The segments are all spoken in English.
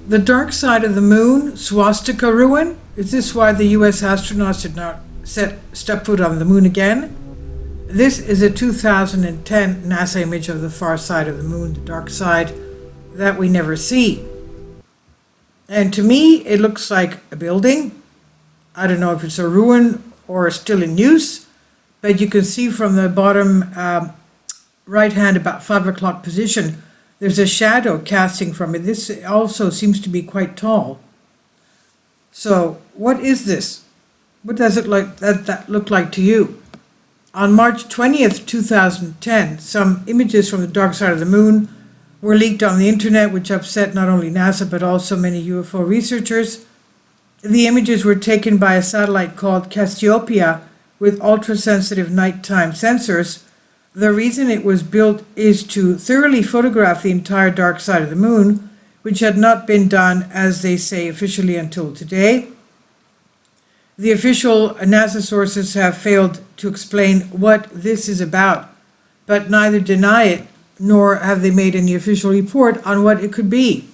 The dark side of the moon, Swastika ruin? Is this why the US astronauts did not step foot on the moon again? This is a 2010 NASA image of the far side of the moon, the dark side, that we never see. And to me, it looks like a building. I don't know if it's a ruin or still in use, but you can see from the bottom right hand, about 5 o'clock position, there's a shadow casting from it. This also seems to be quite tall. So what is this? What does it that look like to you? On March 20th, 2010, some images from the dark side of the moon were leaked on the internet, which upset not only NASA but also many UFO researchers. The images were taken by a satellite called Cassiopeia with ultra-sensitive nighttime sensors. The reason it was built is to thoroughly photograph the entire dark side of the moon, which had not been done, as they say, officially until today. The official NASA sources have failed to explain what this is about, but neither deny it nor have they made any official report on what it could be.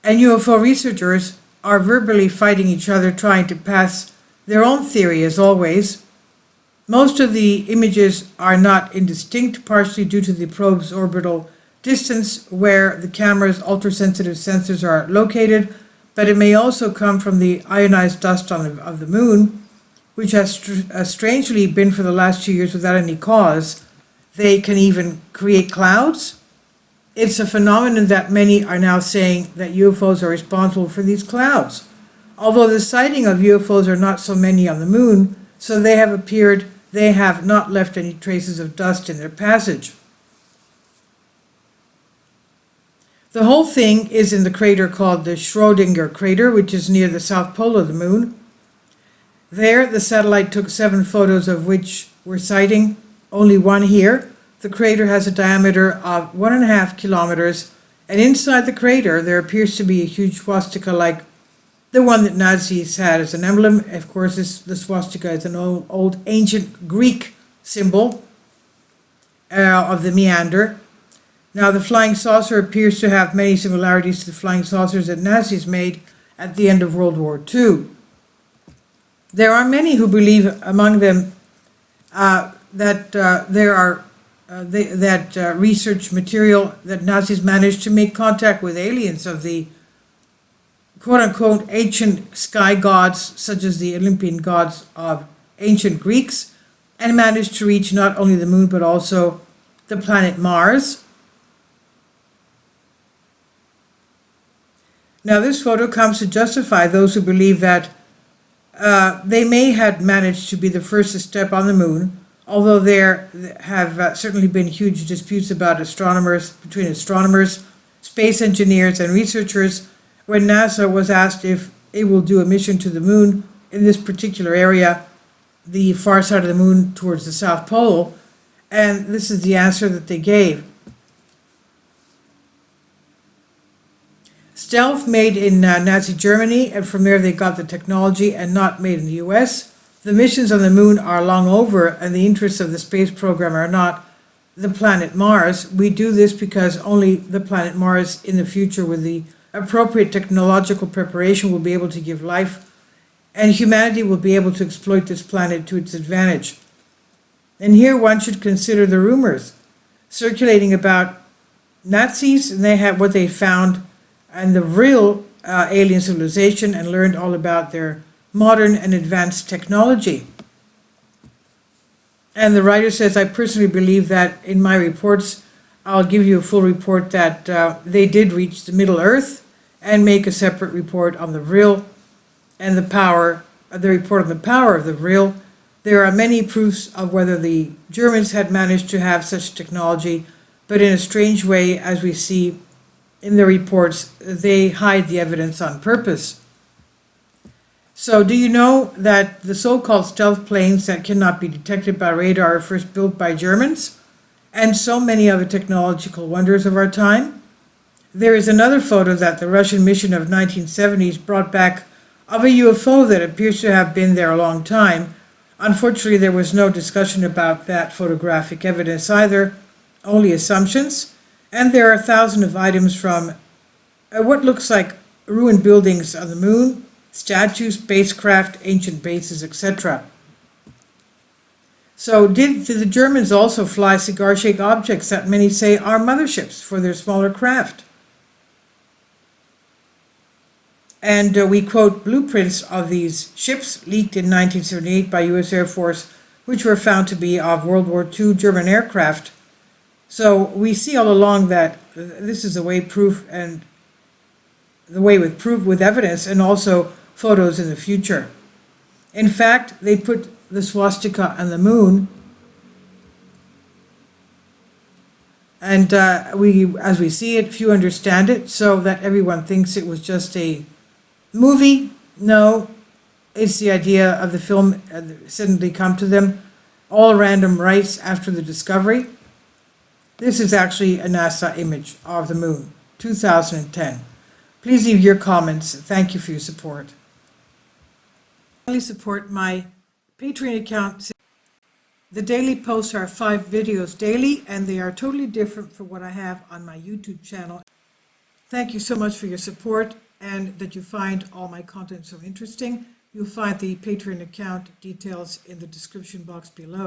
And UFO researchers are verbally fighting each other, trying to pass their own theory as always. Most of the images are not indistinct, partially due to the probe's orbital distance where the camera's ultra-sensitive sensors are located, but it may also come from the ionized dust of the moon, which has strangely been for the last 2 years without any cause. They can even create clouds. It's a phenomenon that many are now saying that UFOs are responsible for these clouds. Although the sighting of UFOs are not so many on the moon, so they have not left any traces of dust in their passage. The whole thing is in the crater called the Schrödinger crater, which is near the south pole of the moon. There, the satellite took 7 photos, of which we're citing only one here. The crater has a diameter of 1.5 kilometers, and inside the crater there appears to be a huge swastika like the one that Nazis had as an emblem. Of course, the swastika is an old ancient Greek symbol of the meander. Now, the flying saucer appears to have many similarities to the flying saucers that Nazis made at the end of World War II. There are many who believe, among them, that research material that Nazis managed to make contact with aliens of the quote-unquote ancient sky gods, such as the Olympian gods of ancient Greeks, and managed to reach not only the moon but also the planet Mars. Now, this photo comes to justify those who believe that they may have managed to be the first to step on the moon, although there have certainly been huge disputes between astronomers, space engineers, and researchers when NASA was asked if it will do a mission to the moon in this particular area, the far side of the moon towards the South Pole, and this is the answer that they gave. Stealth made in Nazi Germany, and from there they got the technology, and not made in the US. The missions on the moon are long over, and the interests of the space program are not the planet Mars. We do this because only the planet Mars in the future, with the appropriate technological preparation, will be able to give life, and humanity will be able to exploit this planet to its advantage. And here one should consider the rumors circulating about Nazis, and they have what they found and the real alien civilization, and learned all about their modern and advanced technology. And the writer says, I personally believe that in my reports, I'll give you a full report that they did reach the Middle Earth, and make a separate report on the real and the report on the power of the real. There are many proofs of whether the Germans had managed to have such technology, but in a strange way, as we see in the reports, they hide the evidence on purpose. So do you know that the so-called stealth planes that cannot be detected by radar are first built by Germans? And so many other technological wonders of our time? There is another photo that the Russian mission of 1970s brought back of a UFO that appears to have been there a long time. Unfortunately, there was no discussion about that photographic evidence either, only assumptions. And there are thousands of items from what looks like ruined buildings on the moon, statues, spacecraft, ancient bases, etc. So did the Germans also fly cigar-shaped objects that many say are motherships for their smaller craft? And we quote blueprints of these ships leaked in 1978 by U.S. Air Force, which were found to be of World War II German aircraft. So we see all along that this is the way proof and the way with proof with evidence and also photos in the future. In fact, they put the swastika on the moon, and as we see it, few understand it, so that everyone thinks it was just a movie. No, it's the idea of the film suddenly come to them, all random rights after the discovery. This is actually a NASA image of the moon, 2010. Please leave your comments. Thank you for your support. Please support my Patreon account. The daily posts are 5 videos daily, and they are totally different from what I have on my YouTube channel. Thank you so much for your support and that you find all my content so interesting. You'll find the Patreon account details in the description box below.